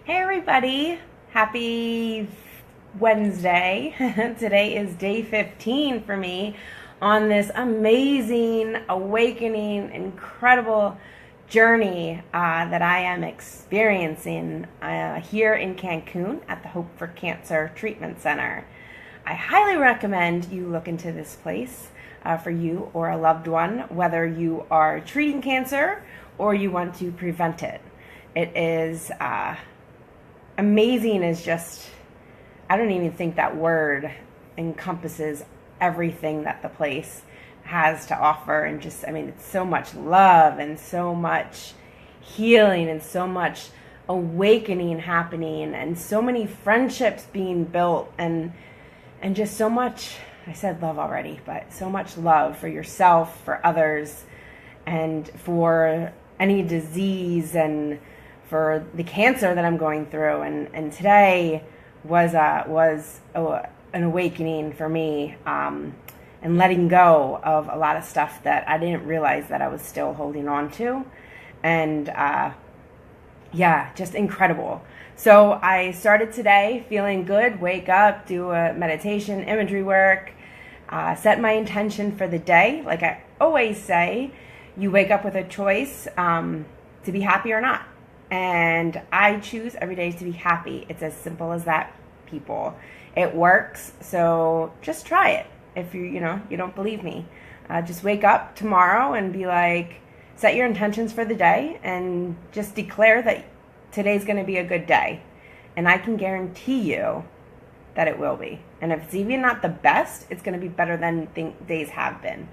Hey everybody, happy Wednesday. Today is day 15 for me on this amazing, awakening, incredible journey that I am experiencing here in Cancun at the Hope for Cancer Treatment Center. I highly recommend you look into this place for you or a loved one, whether you are treating cancer or you want to prevent it. It is amazing is just, I don't even think that word encompasses everything that the place has to offer. And just, I mean, it's so much love and so much healing and so much awakening happening and so many friendships being built and just so much, I said love already, but so much love for yourself, for others, and for any disease and for the cancer that I'm going through. And today was an awakening for me, and letting go of a lot of stuff that I didn't realize that I was still holding on to. And just incredible. So I started today feeling good, wake up, do a meditation, imagery work, set my intention for the day. Like I always say, you wake up with a choice to be happy or not. And I choose every day to be happy. It's as simple as that, people. It works, so just try it. If you don't believe me, just wake up tomorrow and be like, set your intentions for the day and just declare that today's going to be a good day. And I can guarantee you that it will be. And if it's even not the best, it's going to be better than days have been.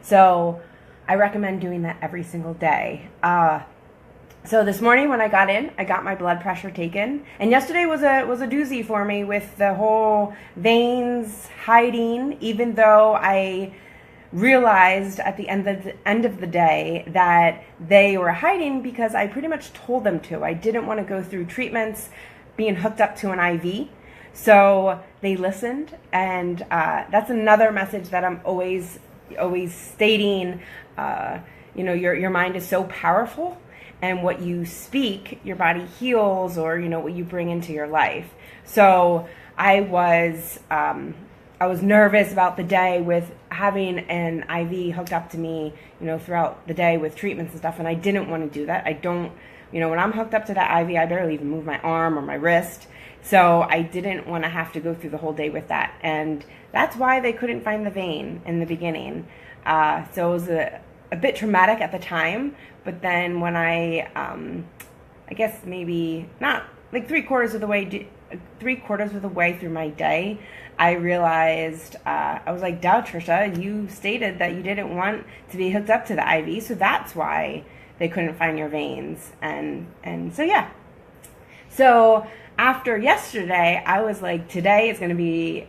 So I recommend doing that every single day. So this morning when I got in, I got my blood pressure taken, and yesterday was a doozy for me with the whole veins hiding. Even though I realized at the end of the day that they were hiding because I pretty much told them to. I didn't want to go through treatments being hooked up to an IV, so they listened, and that's another message that I'm always stating. Your mind is so powerful. And what you speak, your body heals, or what you bring into your life. So I was nervous about the day with having an IV hooked up to me, throughout the day with treatments and stuff, and I didn't want to do that. I don't, when I'm hooked up to that IV, I barely even move my arm or my wrist. So I didn't want to have to go through the whole day with that, and that's why they couldn't find the vein in the beginning. So it was a bit traumatic at the time, but then when I guess maybe not like three quarters of the way through my day, I realized, I was like, duh, Trisha, you stated that you didn't want to be hooked up to the IV, so that's why they couldn't find your veins. And so, yeah. So after yesterday, I was like, today is going to be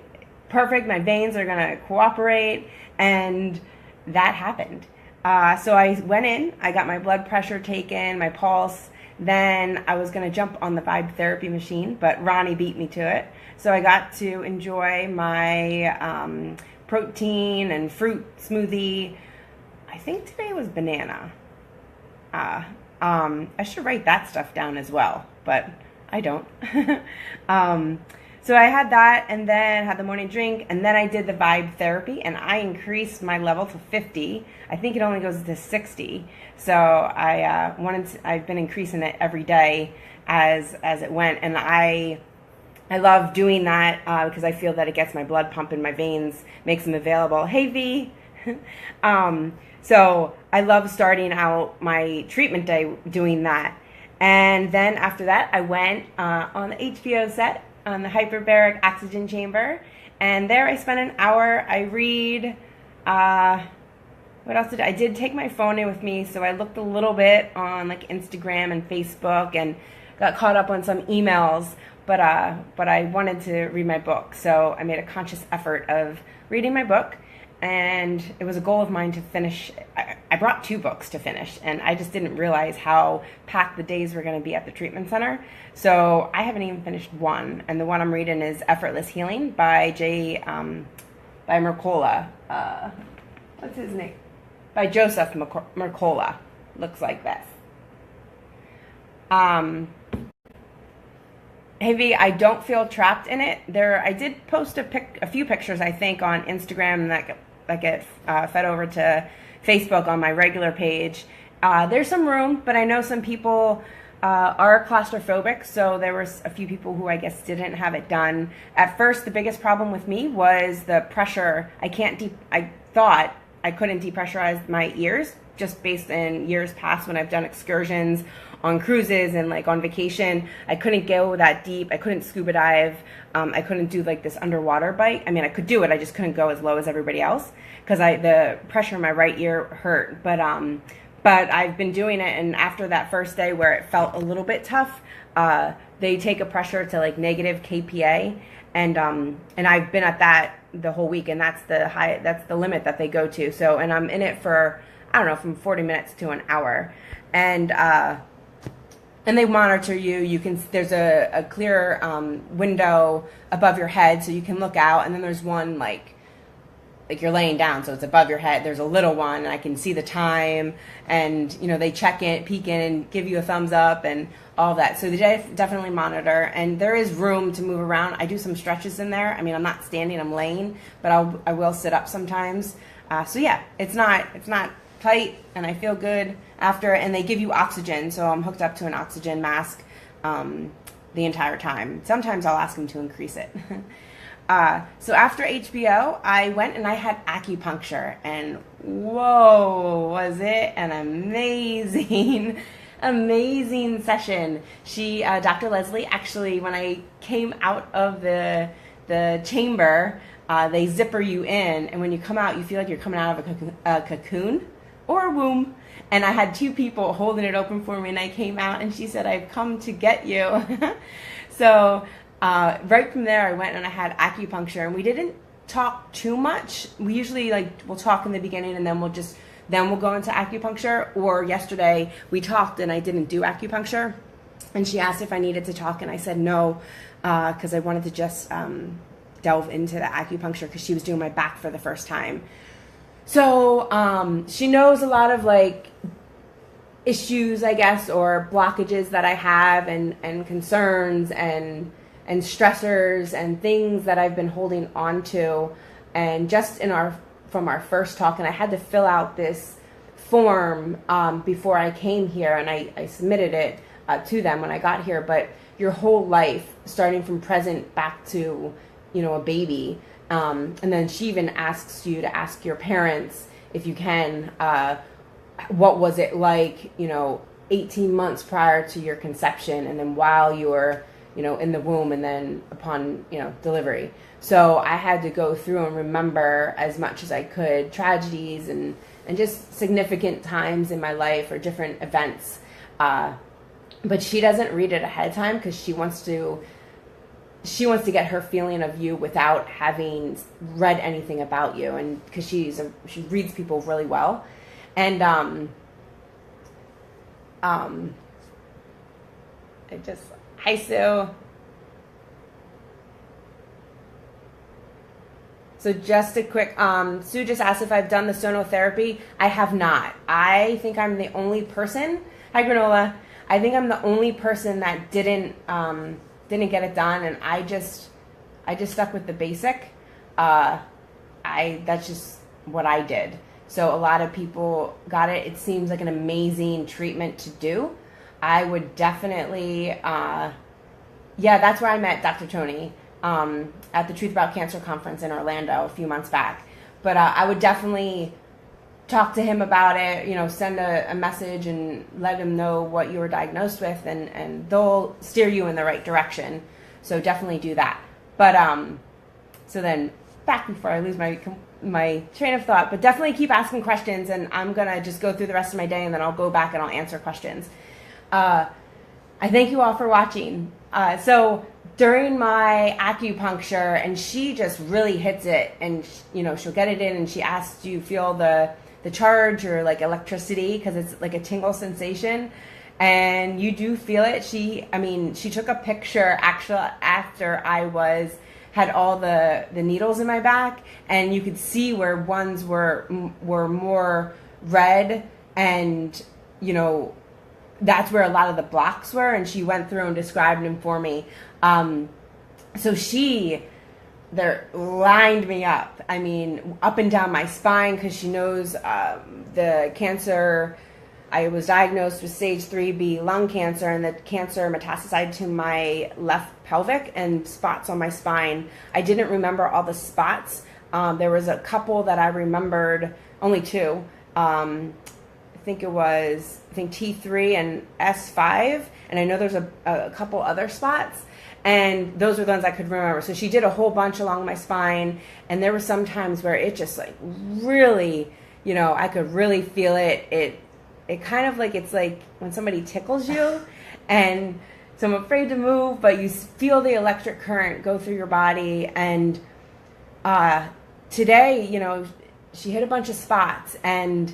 perfect. My veins are going to cooperate. And that happened. So I went in, I got my blood pressure taken, my pulse, then I was going to jump on the vibe therapy machine, but Ronnie beat me to it. So I got to enjoy my protein and fruit smoothie. I think today was banana. I should write that stuff down as well, but I don't. So I had that, and then had the morning drink, and then I did the vibe therapy, and I increased my level to 50. I think it only goes to 60. So I've been increasing it every day as it went, and I love doing that because I feel that it gets my blood pumping, my veins, makes them available. Hey V. So I love starting out my treatment day doing that. And then after that, I went on the HBO set, on the hyperbaric oxygen chamber, and there I spent an hour. I read, what else I did take my phone in with me, so I looked a little bit on like Instagram and Facebook and got caught up on some emails, but I wanted to read my book, so I made a conscious effort of reading my book. And it was a goal of mine to finish. I brought 2 books to finish, and I just didn't realize how packed the days were going to be at the treatment center. So I haven't even finished one, and the one I'm reading is Effortless Healing by Mercola. What's his name? By Joseph Mercola. Looks like this. Maybe I don't feel trapped in it. I did post a few pictures, I think, on Instagram that get fed over to Facebook on my regular page. There's some room, but I know some people are claustrophobic, so there was a few people who I guess didn't have it done. At first, the biggest problem with me was the pressure. I thought I couldn't depressurize my ears, just based in years past when I've done excursions on cruises and like on vacation. I couldn't go that deep. I couldn't scuba dive. I couldn't do like this underwater bite. I mean, I could do it. I just couldn't go as low as everybody else because the pressure in my right ear hurt. But I've been doing it, and after that first day where it felt a little bit tough, they take a pressure to like negative kPa, and I've been at that the whole week, and that's the limit that they go to. So, and I'm in it for, I don't know, from 40 minutes to an hour, and they monitor you. There's a clear window above your head, so you can look out, and then there's one like you're laying down, so it's above your head. There's a little one, and I can see the time, and they check in, peek in, and give you a thumbs up, and all that. So they definitely monitor, and there is room to move around. I do some stretches in there. I mean, I'm not standing, I'm laying, but I will sit up sometimes. So yeah, it's not tight, and I feel good after. And they give you oxygen, so I'm hooked up to an oxygen mask the entire time. Sometimes I'll ask them to increase it. So after HBO, I went and I had acupuncture, and whoa, was it an amazing, amazing session. Dr. Leslie, actually, when I came out of the chamber, they zipper you in, and when you come out, you feel like you're coming out of a cocoon or a womb. And I had two people holding it open for me, and I came out, and she said, "I've come to get you." So right from there, I went and I had acupuncture, and we didn't talk too much. We usually we'll talk in the beginning, and then we'll go into acupuncture. Or yesterday we talked and I didn't do acupuncture, and she asked if I needed to talk, and I said no, because I wanted to just delve into the acupuncture because she was doing my back for the first time. So she knows a lot of issues, I guess, or blockages that I have, and concerns and stressors and things that I've been holding on to. And just from our first talk, and I had to fill out this form before I came here, and I submitted it to them when I got here. But your whole life, starting from present back to a baby, and then she even asks you to ask your parents, if you can, what was it like 18 months prior to your conception, and then while you were in the womb, and then upon, delivery. So I had to go through and remember as much as I could, tragedies and just significant times in my life or different events. But she doesn't read it ahead of time because she wants to get her feeling of you without having read anything about you. And because she reads people really well. And, hi, Sue. So just a quick, Sue just asked if I've done the sonotherapy. I have not. I think I'm the only person. Hi, Granola. I think I'm the only person that didn't get it done, and I just stuck with the basic. That's just what I did. So a lot of people got it. It seems like an amazing treatment to do. I would definitely, that's where I met Dr. Tony at the Truth About Cancer conference in Orlando a few months back. But I would definitely talk to him about it, send a message and let him know what you were diagnosed with, and they'll steer you in the right direction. So definitely do that. But so then back before I lose my train of thought, but definitely keep asking questions, and I'm going to just go through the rest of my day, and then I'll go back and I'll answer questions. I thank you all for watching. So during my acupuncture, and she just really hits it, and she'll get it in, and she asks, do you feel the charge or electricity, because it's like a tingle sensation, and you do feel it. She took a picture actually after I had all the needles in my back, and you could see where ones were more red, and that's where a lot of the blocks were, and she went through and described them for me. So they lined me up. I mean, up and down my spine, because she knows the cancer. I was diagnosed with stage 3B lung cancer, and the cancer metastasized to my left pelvic and spots on my spine. I didn't remember all the spots. There was a couple that I remembered, only two. I think T3 and S5, and I know there's a couple other spots, and those were the ones I could remember. So she did a whole bunch along my spine, and there were some times where it just like really, I could really feel it. It kind of like, it's like when somebody tickles you, and so I'm afraid to move, but you feel the electric current go through your body. And today, she hit a bunch of spots, and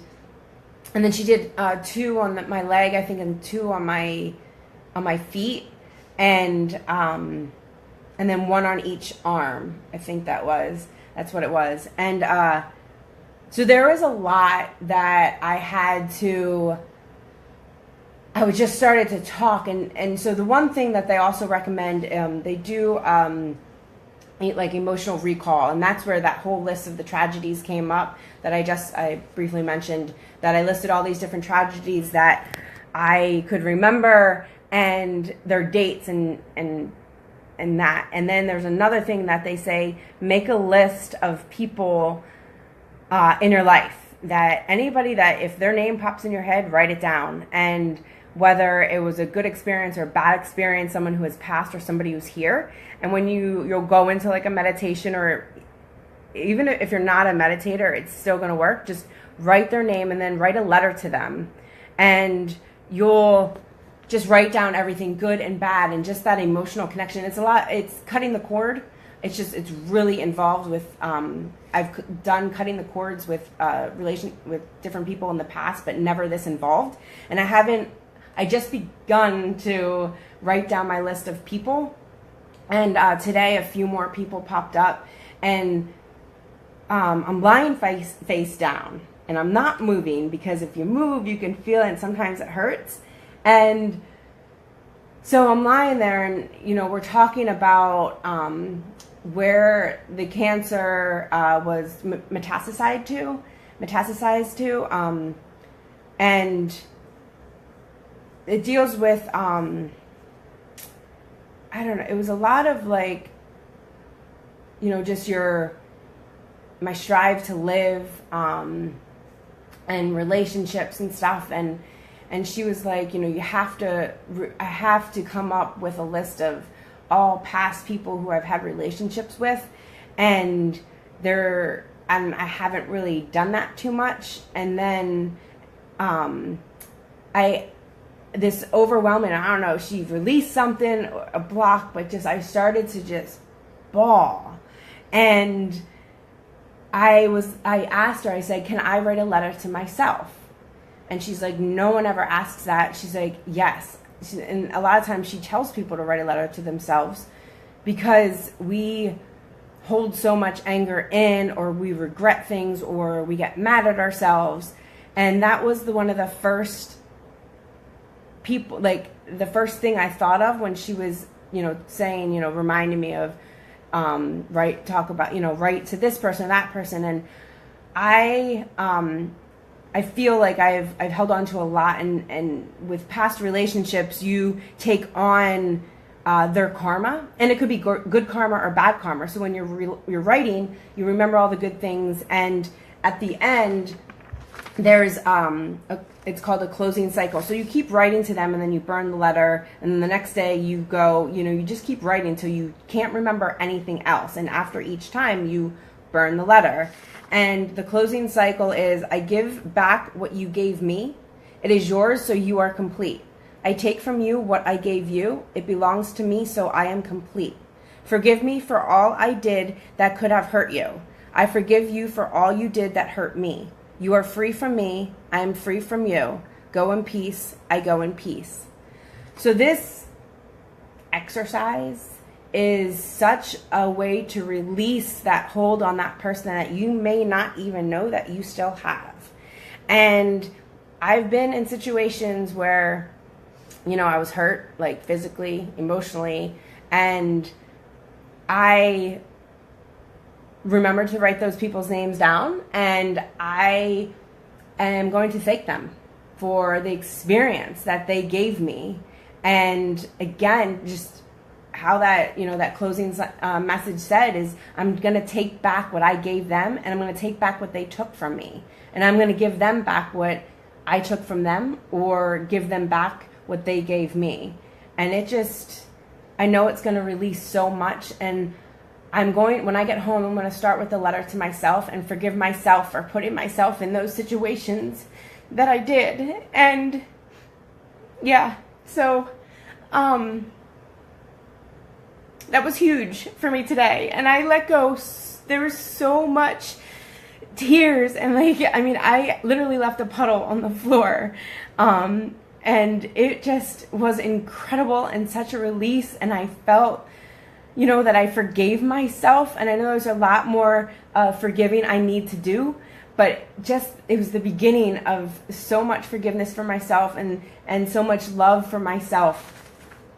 then she did 2 on my leg, I think, and 2 on my feet, and then 1 on each arm. I think that's what it was. And so there was a lot that I just started to talk. And so the one thing that they also recommend, they do like emotional recall. And that's where that whole list of the tragedies came up that I briefly mentioned, that I listed all these different tragedies that I could remember and their dates and that. And then there's another thing that they say, make a list of people in your life, that anybody that if their name pops in your head, write it down. And whether it was a good experience or a bad experience, someone who has passed or somebody who's here. And when you'll go into like a meditation, or even if you're not a meditator, it's still going to work. Just write their name and then write a letter to them. And you'll just write down everything good and bad, and just that emotional connection. It's cutting the cord. It's really involved with, I've done cutting the cords with different people in the past, but never this involved. And I just begun to write down my list of people. And today a few more people popped up, and I'm lying face down, and I'm not moving, because if you move, you can feel it, and sometimes it hurts. And so I'm lying there, and, we're talking about where the cancer was metastasized to, and it deals with, I don't know, it was a lot of like, just my strive to live, and relationships and stuff. And she was like, I have to come up with a list of all past people who I've had relationships with, and I haven't really done that too much. And then this overwhelming, I don't know, she released something, a block, but I started to just bawl. And I asked her, I said, can I write a letter to myself? And she's like, no one ever asks that. She's like, yes. And a lot of times she tells people to write a letter to themselves, because we hold so much anger in, or we regret things, or we get mad at ourselves. And that was one of the first people, like the first thing I thought of when she was, saying, reminding me of, write to this person, that person. And I feel like I've held on to a lot, and with past relationships, you take on their karma, and it could be good karma or bad karma. So when you're writing, you remember all the good things, and at the end, there's it's called a closing cycle. So you keep writing to them, and then you burn the letter, and then the next day you go, you just keep writing until you can't remember anything else, and after each time you burn the letter. And the closing cycle is, I give back what you gave me. It is yours, so you are complete. I take from you what I gave you. It belongs to me, so I am complete. Forgive me for all I did that could have hurt you. I forgive you for all you did that hurt me. You are free from me. I am free from you. Go in peace. I go in peace. So this exercise is such a way to release that hold on that person that you may not even know that you still have. And I've been in situations where I was hurt, like physically, emotionally, and I remembered to write those people's names down, and I am going to thank them for the experience that they gave me. And again, just how that, that closing message said is, I'm going to take back what I gave them, and I'm going to take back what they took from me. And I'm going to give them back what I took from them, or give them back what they gave me. And I know it's going to release so much. And when I get home, I'm going to start with a letter to myself and forgive myself for putting myself in those situations that I did. And yeah, so that was huge for me today. And I let go. There was so much tears, and I literally left a puddle on the floor. And it just was incredible and such a release. And I felt, that I forgave myself. And I know there's a lot more forgiving I need to do, but it was the beginning of so much forgiveness for myself, and so much love for myself.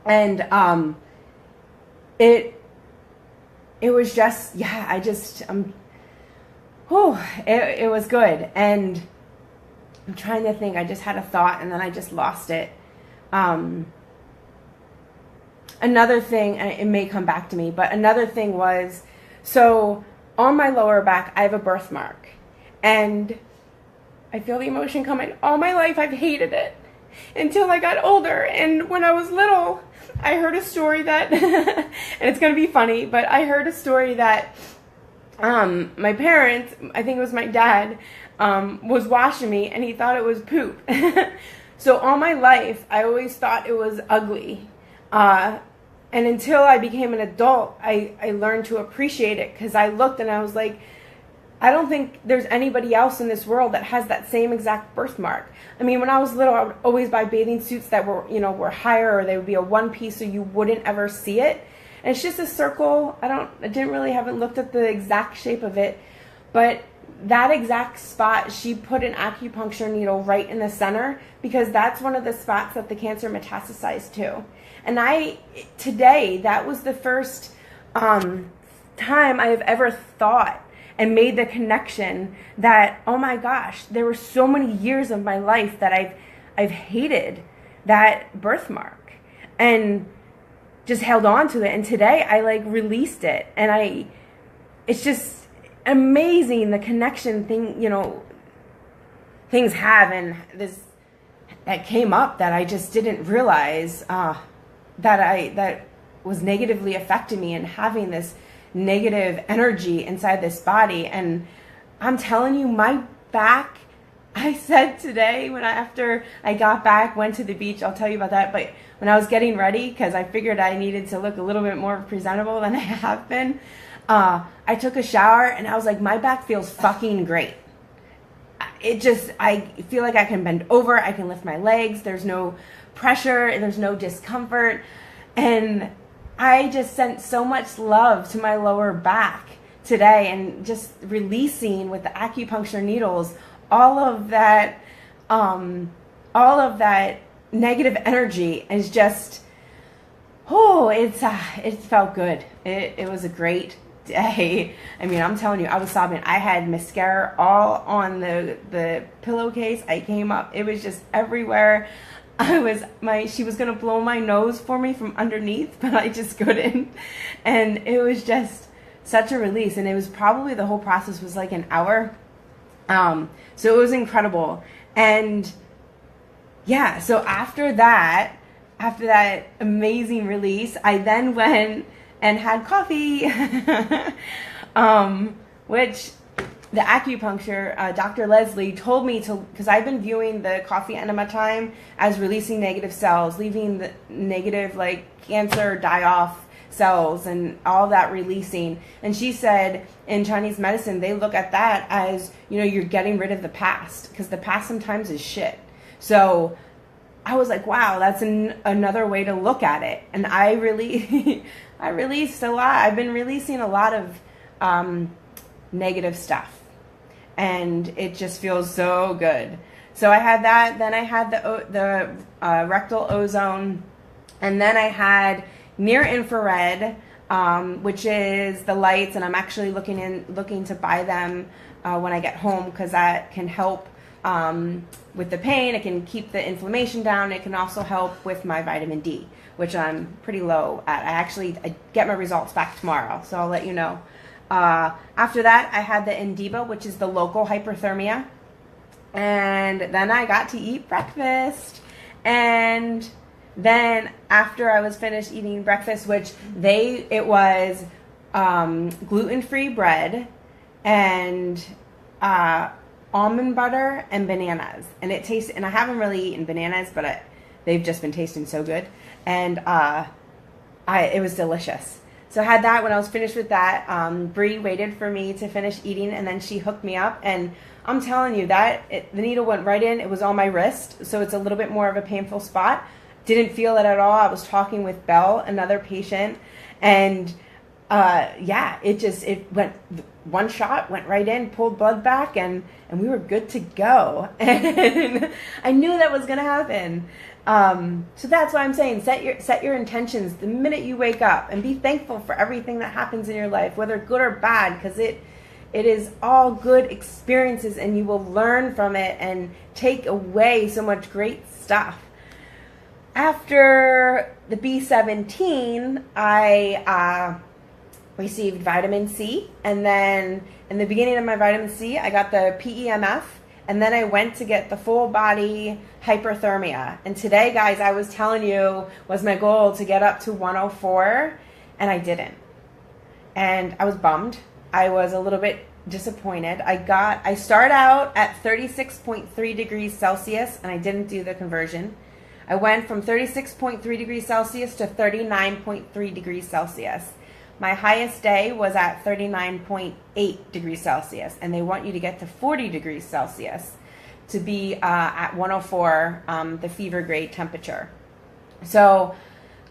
And it was just, it was good. And I'm trying to think. I just had a thought, and then I just lost it. Another thing, and it may come back to me, but another thing was, so on my lower back, I have a birthmark. And I feel the emotion coming. All my life, I've hated it until I got older. And when I was little, I heard a story that, and it's going to be funny, but I heard a story that my parents, I think it was my dad, was washing me, and he thought it was poop. So all my life, I always thought it was ugly. And until I became an adult, I learned to appreciate it, because I looked and I was like, I don't think there's anybody else in this world that has that same exact birthmark. I mean, when I was little, I would always buy bathing suits that were higher, or they would be a one piece so you wouldn't ever see it. And it's just a circle. Haven't looked at the exact shape of it, but that exact spot, she put an acupuncture needle right in the center, because that's one of the spots that the cancer metastasized to. And today, that was the first time I've ever thought and made the connection that, oh my gosh, there were so many years of my life that I've hated that birthmark and just held on to it. And today I released it, and it's just amazing the connection things have. And that came up that I just didn't realize that was negatively affecting me, and having this negative energy inside this body. And I'm telling you, my back, I said today, after I got back, went to the beach, I'll tell you about that, but when I was getting ready, because I figured I needed to look a little bit more presentable than I have been, I took a shower, and I was like, my back feels fucking great. I feel like I can bend over, I can lift my legs, there's no pressure, there's no discomfort. And I just sent so much love to my lower back today, and just releasing with the acupuncture needles all of that negative energy is just, it felt good. It was a great day. I mean, I'm telling you, I was sobbing. I had mascara all on the pillowcase. I came up. It was just everywhere. She was going to blow my nose for me from underneath, but I just couldn't. And it was just such a release. And it was probably, the whole process was like an hour. So it was incredible. And yeah, so after that amazing release, I then went and had coffee, which the acupuncture, Dr. Leslie told me to, because I've been viewing the coffee enema time as releasing negative cells, leaving the negative, cancer die-off cells and all that releasing. And she said in Chinese medicine, they look at that as, you're getting rid of the past, because the past sometimes is shit. So I was like, wow, that's another way to look at it. And I released a lot. I've been releasing a lot of negative stuff. And it just feels so good. So I had that. Then I had the rectal ozone, and then I had near infrared, which is the lights, and I'm actually looking to buy them when I get home, because that can help with the pain. It can keep the inflammation down. It can also help with my vitamin D, which I'm pretty low at. I get my results back tomorrow, so I'll let you know. After that, I had the Indiba, which is the local hyperthermia. And then I got to eat breakfast. And then after I was finished eating breakfast, which it was gluten-free bread and almond butter and bananas. And and I haven't really eaten bananas, but they've just been tasting so good. And it was delicious. So I had that. When I was finished with that, Bree waited for me to finish eating, and then she hooked me up. And I'm telling you, the needle went right in. It was on my wrist, so it's a little bit more of a painful spot. Didn't feel it at all. I was talking with Belle, another patient, and it went, one shot went right in, pulled blood back, and we were good to go. And I knew that was going to happen. So that's why I'm saying set your intentions the minute you wake up, and be thankful for everything that happens in your life, whether good or bad, because it is all good experiences, and you will learn from it and take away so much great stuff. After the B17, I received vitamin C, and then in the beginning of my vitamin C, I got the PEMF, and then I went to get the full body hyperthermia. And today, guys, I was telling you, was my goal to get up to 104, and I didn't. And I was bummed. I was a little bit disappointed. I started out at 36.3 degrees Celsius, and I didn't do the conversion. I went from 36.3 degrees Celsius to 39.3 degrees Celsius. My highest day was at 39.8 degrees Celsius, and they want you to get to 40 degrees Celsius to be at 104, the fever grade temperature. So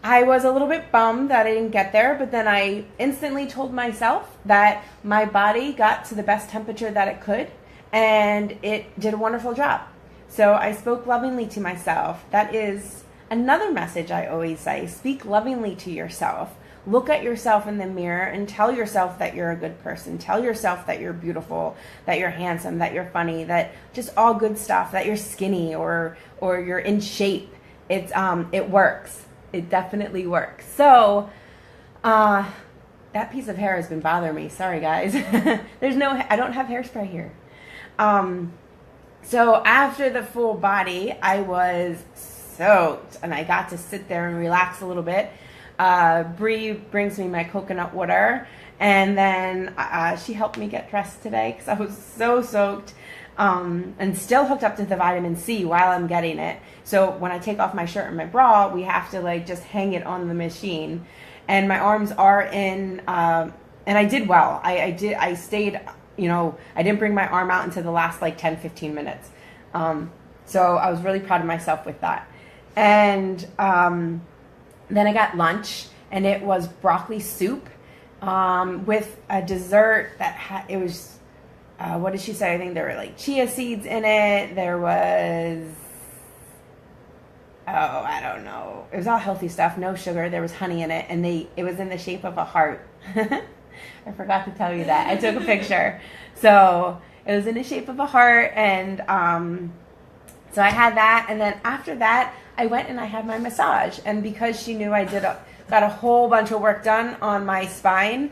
I was a little bit bummed that I didn't get there, but then I instantly told myself that my body got to the best temperature that it could, and it did a wonderful job. So I spoke lovingly to myself. That is another message I always say. Speak lovingly to yourself. Look at yourself in the mirror and tell yourself that you're a good person. Tell yourself that you're beautiful, that you're handsome, that you're funny, that just all good stuff, that you're skinny or you're in shape. It works. It definitely works. So that piece of hair has been bothering me. Sorry, guys. I don't have hairspray here. So after the full body, I was soaked, and I got to sit there and relax a little bit. Bree brings me my coconut water, and then she helped me get dressed today because I was so soaked, and still hooked up to the vitamin C while I'm getting it. So when I take off my shirt and my bra, we have to just hang it on the machine, and my arms are in, and I did well. I stayed, I didn't bring my arm out until the last 10-15 minutes. So I was really proud of myself with that. And then I got lunch, and it was broccoli soup with a dessert that it was, what did she say? I think there were chia seeds in it. There was, I don't know. It was all healthy stuff, no sugar. There was honey in it, and it was in the shape of a heart. I forgot to tell you that. I took a picture. So it was in the shape of a heart, and so I had that, and then after that, I went and I had my massage. And because she knew I got a whole bunch of work done on my spine,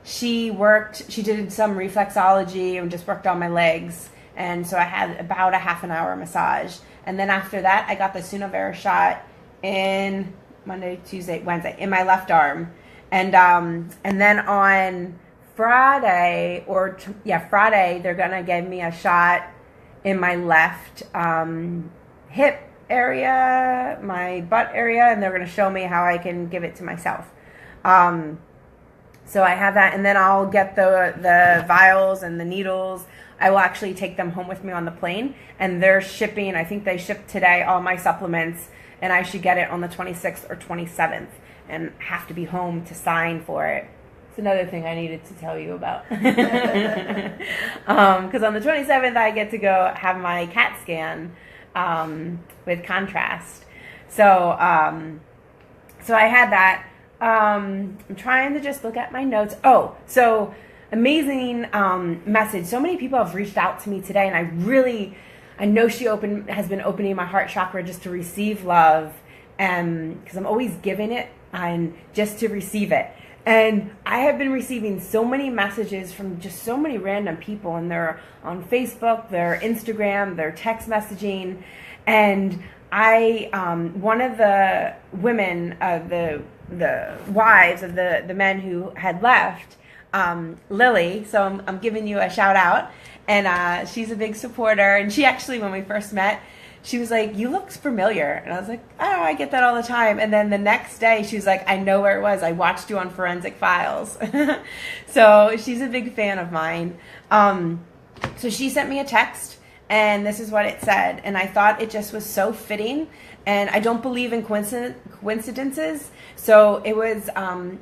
she did some reflexology and just worked on my legs. And so I had about a half an hour massage. And then after that, I got the Sunavera shot in Monday, Tuesday, Wednesday in my left arm. And then on Friday, Friday, they're going to give me a shot in my left hip area, my butt area, and they're going to show me how I can give it to myself. So I have that, and then I'll get the vials and the needles. I will actually take them home with me on the plane, and they're shipping, I think they shipped today, all my supplements, and I should get it on the 26th or 27th, and have to be home to sign for it. It's another thing I needed to tell you about. Because on the 27th, I get to go have my CAT scan with contrast. So so I had that. I'm trying to just look at my notes. Oh, so amazing message. So many people have reached out to me today, and I know she has been opening my heart chakra just to receive love, and because I'm always giving it and just to receive it. And I have been receiving so many messages from just so many random people, and they're on Facebook, their Instagram, their text messaging, and one of the women, the wives of the men who had left, Lily. So I'm giving you a shout out, and she's a big supporter. And she actually, when we first met, she was like, "You look familiar," and I was like, "Oh, I get that all the time." And then the next day, she was like, "I know where it was. I watched you on Forensic Files." So she's a big fan of mine. So she sent me a text, and this is what it said. And I thought it just was so fitting. And I don't believe in coincidences. So it was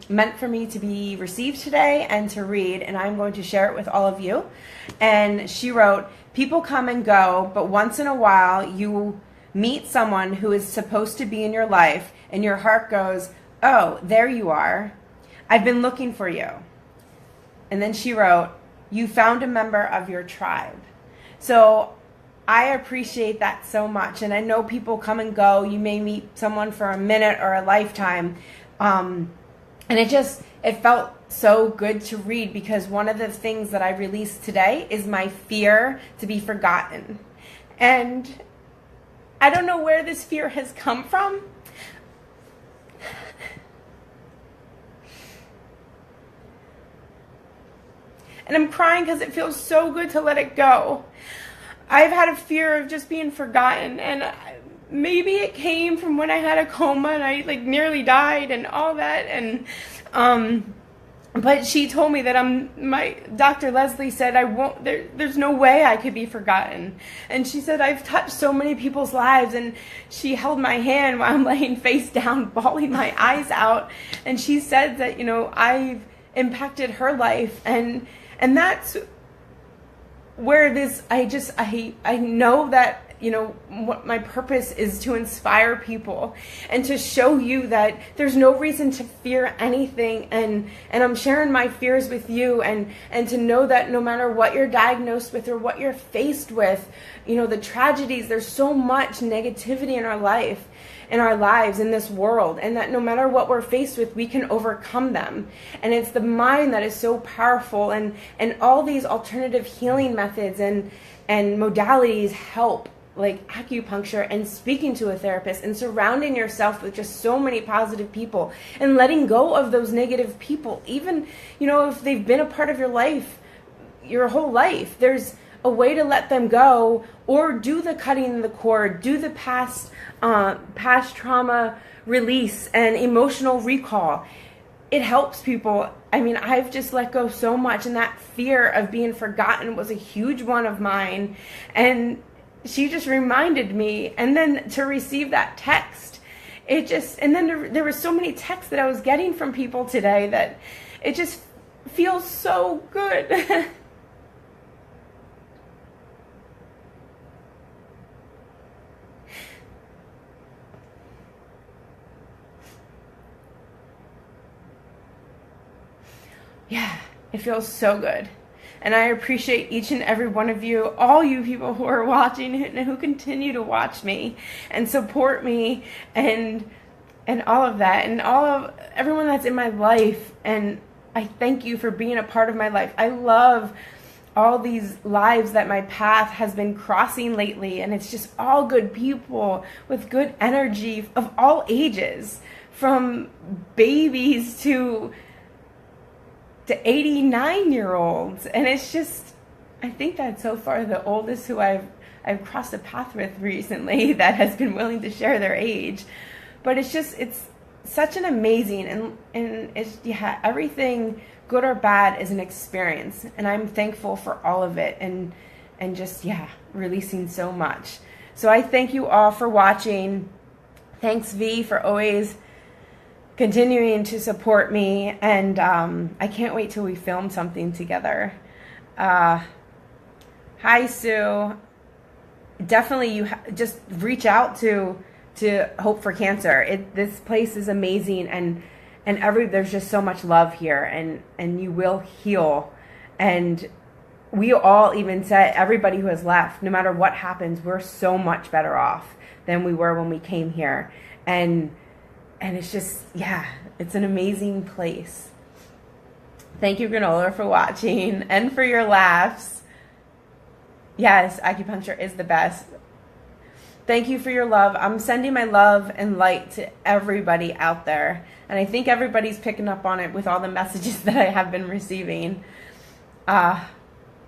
meant for me to be received today and to read. And I'm going to share it with all of you. And she wrote, "People come and go, but once in a while you meet someone who is supposed to be in your life, and your heart goes, 'Oh, there you are. I've been looking for you.'" And then she wrote, "You found a member of your tribe." So I appreciate that so much. And I know people come and go. You may meet someone for a minute or a lifetime. And it felt so good to read, because one of the things that I released today is my fear to be forgotten. And I don't know where this fear has come from. And I'm crying because it feels so good to let it go. I've had a fear of just being forgotten, and maybe it came from when I had a coma and I nearly died and all that. And but she told me that my Dr. Leslie said I won't. There's no way I could be forgotten. And she said I've touched so many people's lives, and she held my hand while I'm laying face down, bawling my eyes out. And she said that I've impacted her life, and that's where I know that what my purpose is, to inspire people and to show you that there's no reason to fear anything, and I'm sharing my fears with you, and to know that no matter what you're diagnosed with or what you're faced with, the tragedies, there's so much negativity in our lives, in this world, and that no matter what we're faced with, we can overcome them. And it's the mind that is so powerful, and all these alternative healing methods and modalities help, like acupuncture and speaking to a therapist and surrounding yourself with just so many positive people and letting go of those negative people, even if they've been a part of your life your whole life. There's a way to let them go, or do the cutting the cord, do the past trauma release and emotional recall. It helps people. I mean, I've just let go so much, and that fear of being forgotten was a huge one of mine. And she just reminded me, and then to receive that text, and then there were so many texts that I was getting from people today that it just feels so good. Yeah, it feels so good. And I appreciate each and every one of you, all you people who are watching and who continue to watch me and support me and all of that, and all of everyone that's in my life. And I thank you for being a part of my life. I love all these lives that my path has been crossing lately, and it's just all good people with good energy of all ages, from babies to 89-year-olds. And it's just, I think that's so far the oldest who I've crossed a path with recently that has been willing to share their age. But it's such an amazing, and it's, everything good or bad is an experience, and I'm thankful for all of it, and just releasing so much. So I thank you all for watching. Thanks, V, for always continuing to support me, and I can't wait till we film something together. Hi, Sue. Definitely, just reach out to Hope for Cancer. This place is amazing, and there's just so much love here, and you will heal. And we all even said, everybody who has left, no matter what happens, we're so much better off than we were when we came here. And it's just, yeah, it's an amazing place. Thank you, Granola, for watching and for your laughs. Yes, acupuncture is the best. Thank you for your love. I'm sending my love and light to everybody out there. And I think everybody's picking up on it with all the messages that I have been receiving.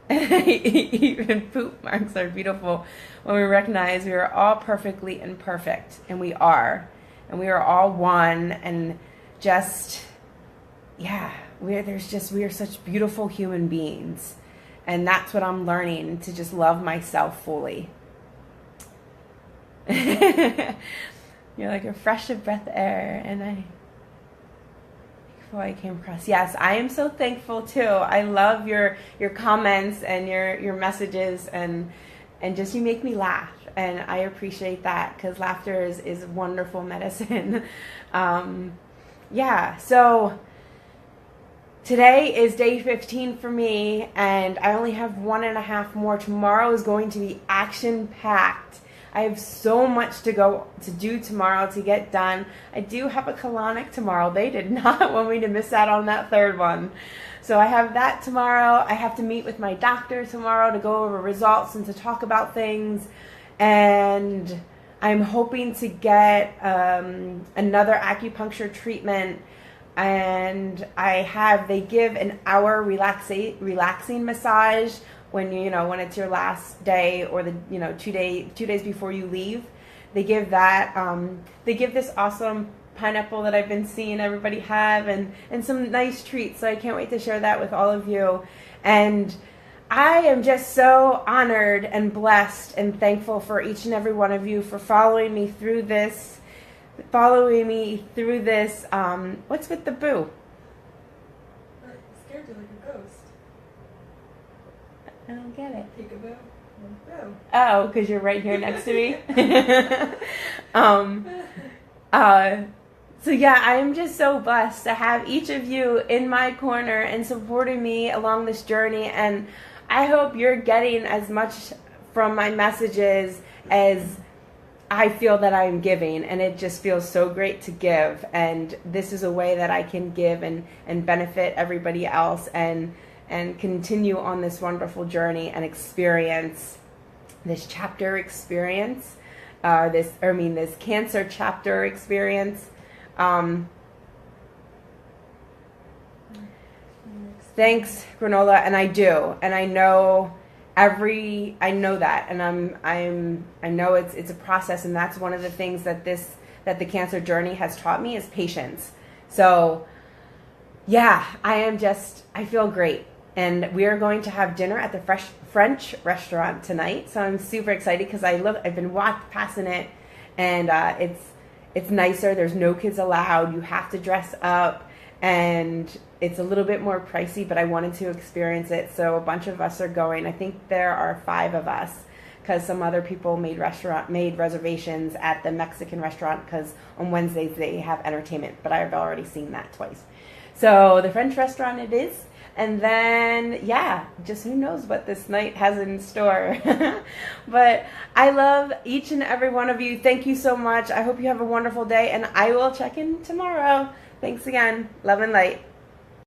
Even poop marks are beautiful when we recognize we are all perfectly imperfect. And we are. And we are all one. And just, yeah, we are such beautiful human beings. And that's what I'm learning, to just love myself fully. You're like a fresh of breath air, and before I came across. Yes, I am so thankful too. I love your comments and your messages, and just you make me laugh, and I appreciate that, because laughter is wonderful medicine. Yeah, so today is day 15 for me, and I only have 1.5 more. Tomorrow is going to be action-packed. I have so much to do tomorrow to get done. I do have a colonic tomorrow. They did not want me to miss out on that third one. So I have that tomorrow. I have to meet with my doctor tomorrow to go over results and to talk about things. And I'm hoping to get another acupuncture treatment. And they give an hour relaxing massage when when it's your last day, or the 2 days before you leave. They give that. They give this awesome pineapple that I've been seeing everybody have, and some nice treats. So I can't wait to share that with all of you. And I am just so honored and blessed and thankful for each and every one of you for following me through this. What's with the boo? I'm scared you like a ghost. I don't get it. Peekaboo. Boo. Oh, because you're right here next to me. So yeah, I am just so blessed to have each of you in my corner and supporting me along this journey. And I hope you're getting as much from my messages as I feel that I'm giving, and it just feels so great to give. And this is a way that I can give and benefit everybody else, and continue on this wonderful journey and experience this chapter experience, this cancer chapter experience. Thanks, Granola, and I do, and I know that, and I know it's a process, and that's one of the things that the cancer journey has taught me, is patience. So yeah, I feel great. And we are going to have dinner at the French restaurant tonight. So I'm super excited, because I've been passing it, and it's nicer. There's no kids allowed. You have to dress up, and it's a little bit more pricey, but I wanted to experience it. So a bunch of us are going. I think there are 5 of us, because some other people made reservations at the Mexican restaurant, because on Wednesdays they have entertainment, but I've already seen that twice. So the French restaurant it is. And then, yeah, just who knows what this night has in store. But I love each and every one of you. Thank you so much. I hope you have a wonderful day, and I will check in tomorrow. Thanks again. Love and light.